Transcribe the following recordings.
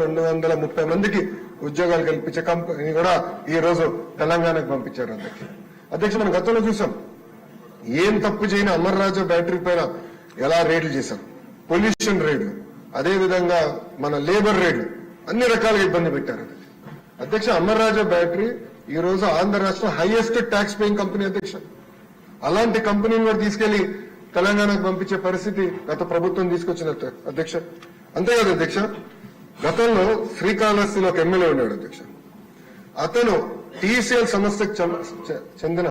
230 మందికి ఉద్యోగాలు కల్పించే కంపెనీ కూడా ఈ రోజు తెలంగాణకు పంపించారు అధ్యక్ష. మనం గతంలో చూసాం ఏం తప్పు చేయని అమర్ రాజా బ్యాటరీ పైన ఎలా రేడ్లు చేశాం, పొల్యూషన్ రేడ్లు, అదేవిధంగా మన లేబర్ రేడ్లు, అన్ని రకాలుగా ఇబ్బంది పెట్టారు అధ్యక్ష. అమర్ రాజా బ్యాటరీ ఈ రోజు ఆంధ్ర రాష్ట్రం హైయెస్ట్ ట్యాక్స్ పేయింగ్ కంపెనీ అధ్యక్ష. అలాంటి కంపెనీని కూడా తీసుకెళ్లి తెలంగాణకు పంపించే పరిస్థితి గత ప్రభుత్వం తీసుకొచ్చినట్టు అధ్యక్ష. అంతేకాదు అధ్యక్ష, గతంలో శ్రీకాళహస్తిలో ఒక ఎమ్మెల్యే ఉన్నాడు అధ్యక్ష. అతను టీసీఎల్ సంస్థకు చెందిన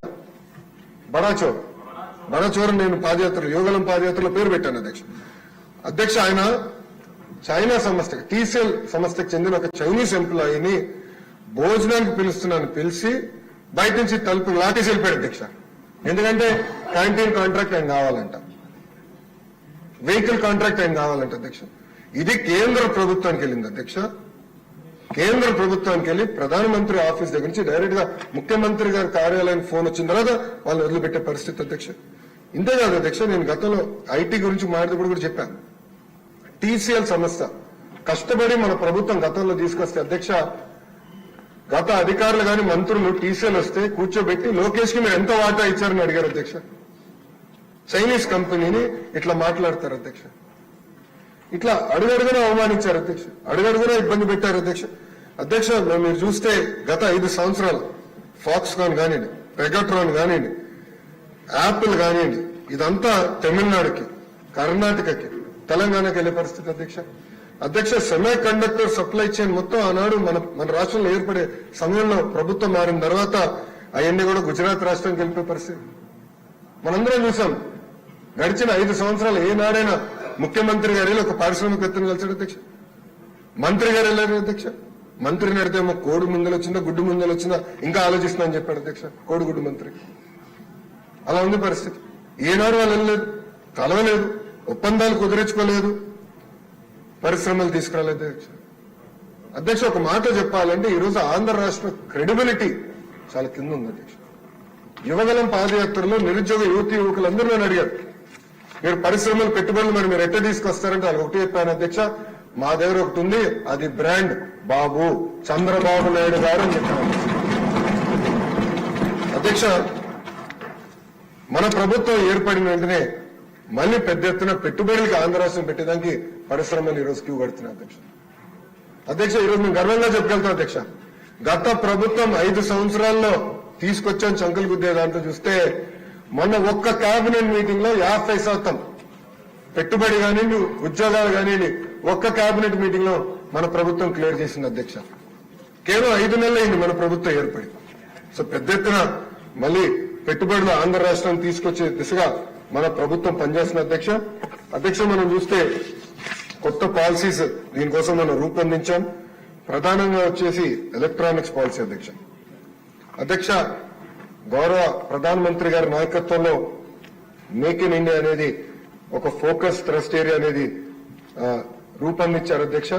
బడాచోర్ నేను పాదయాత్ర యోగలం పాదయాత్రలో పేరు పెట్టాను అధ్యక్ష. ఆయన చైనా సంస్థ టీసీఎల్ సంస్థకు చెందిన ఒక చైనీస్ ఎంప్లాయీని భోజనానికి పిలుస్తున్నాను పిలిచి బయట నుంచి తలుపు లాకేసి వెళ్ళిపోయాడు అధ్యక్ష. ఎందుకంటే క్యాంటీన్ కాంట్రాక్ట్ ఆయన కావాలంట, వెహికల్ కాంట్రాక్ట్ ఆయన కావాలంట అధ్యక్ష. ఇది కేంద్ర ప్రభుత్వానికి వెళ్ళింది అధ్యక్ష. కేంద్ర ప్రభుత్వానికి వెళ్ళి ప్రధానమంత్రి ఆఫీస్ దగ్గర నుంచి డైరెక్ట్ గా ముఖ్యమంత్రి గారి కార్యాలయానికి ఫోన్ వచ్చిన తర్వాత వాళ్ళు వదిలిపెట్టే పరిస్థితి అధ్యక్ష. ఇంతేకాదు అధ్యక్ష, నేను గతంలో ఐటీ గురించి మాట్లాడేటప్పుడు కూడా చెప్పాను. టీసీఎల్ సంస్థ కష్టపడి మన ప్రభుత్వం గతంలో తీసుకొస్తే అధ్యక్ష, గత అధికారులు గాని మంత్రులు టీసీఎల్ వస్తే కూర్చోబెట్టి లోకేష్ కి మీరు ఎంత వాటా ఇచ్చారని అడిగారు అధ్యక్ష. చైనీస్ కంపెనీని ఇట్లా మాట్లాడతారు అధ్యక్ష. ఇట్లా అడుగడుగునా అవమానించారు అధ్యక్ష, అడుగడుగునా ఇబ్బంది పెట్టారు అధ్యక్ష. మీరు చూస్తే గత 5 సంవత్సరాలు ఫాక్స్కాన్ కానివ్వండి, పెగాట్రాన్ కానివ్వండి, యాపిల్ కానివ్వండి, ఇదంతా తమిళనాడుకి, కర్ణాటకకి, తెలంగాణకి వెళ్లే పరిస్థితి అధ్యక్ష. సెమీ కండక్టర్ సప్లై చైన్ మొత్తం ఆనాడు మన రాష్ట్రంలో ఏర్పడే సమయంలో ప్రభుత్వం మారిన తర్వాత అవన్నీ కూడా గుజరాత్ రాష్ట్రానికి వెళ్ళిపోయే పరిస్థితి మనందరం చూసాం. గడిచిన 5 సంవత్సరాలు ఏనాడైనా ముఖ్యమంత్రి గారు ఒక పారిశ్రామికవేత్తను కలిసాడు అధ్యక్ష, మంత్రి గారు వెళ్ళారు అధ్యక్ష. మంత్రిని అడితేమో కోడి ముందలు వచ్చిందా గుడ్డు ముందలు వచ్చిందా ఇంకా ఆలోచిస్తున్నా అని చెప్పాడు అధ్యక్ష, కోడిగుడ్డు మంత్రి. అలా ఉంది పరిస్థితి. ఏనాడు వాళ్ళు వెళ్ళలేదు, కలవలేదు, ఒప్పందాలు కుదిరించుకోలేదు, పరిశ్రమలు తీసుకురాలేదు అధ్యక్ష. ఒక మాట చెప్పాలంటే ఈరోజు ఆంధ్ర రాష్ట్ర క్రెడిబిలిటీ చాలా కింద ఉంది అధ్యక్ష. యువగలం పాదయాత్రలో నిరుద్యోగ యువకులందరూ నన్ను అడిగారు, మీరు పరిశ్రమలు పెట్టుబడులు మరి మీరు ఎట్లా తీసుకొస్తారంటే వాళ్ళకి ఒకటి చెప్పాను అధ్యక్ష, మా దగ్గర ఒకటి ఉంది, అది బ్రాండ్ బాబు చంద్రబాబు నాయుడు గారు అని చెప్పాను అధ్యక్ష. మన ప్రభుత్వం ఏర్పడిన వెంటనే మళ్లీ పెద్ద ఎత్తున పెట్టుబడులకి ఆంధ్ర రాష్ట్రం పెట్టేదానికి పరిశ్రమలు ఈరోజు క్యూ కడుతున్నాయి అధ్యక్ష. ఈరోజు మేము గర్వంగా చెప్పగలుగుతాం అధ్యక్ష, గత ప్రభుత్వం 5 సంవత్సరాల్లో తీసుకొచ్చాం చంకలు గుద్దే దాంట్లో చూస్తే మొన్న ఒక్క కేబినెట్ మీటింగ్ లో 50% పెట్టుబడి కానివ్వండి, ఉద్యోగాలు కానివ్వండి, ఒక్క కేబినెట్ మీటింగ్ లో మన ప్రభుత్వం క్లియర్ చేసింది అధ్యక్ష. కేవలం 5 నెలలు అయింది మన ప్రభుత్వం ఏర్పడి. సో పెద్ద ఎత్తున మళ్లీ పెట్టుబడులు ఆంధ్ర రాష్ట్రాన్ని తీసుకొచ్చే దిశగా మన ప్రభుత్వం పనిచేస్తున్న అధ్యక్ష. మనం చూస్తే కొత్త పాలసీస్ దీనికోసం మనం రూపొందించాం. ప్రధానంగా వచ్చేసి ఎలక్ట్రానిక్స్ పాలసీ అధ్యక్ష. గౌరవ ప్రధానమంత్రి గారి నాయకత్వంలో మేక్ ఇన్ ఇండియా అనేది ఒక ఫోకస్ థ్రస్ట్ ఏరియా అనేది రూపొందించారు అధ్యక్ష.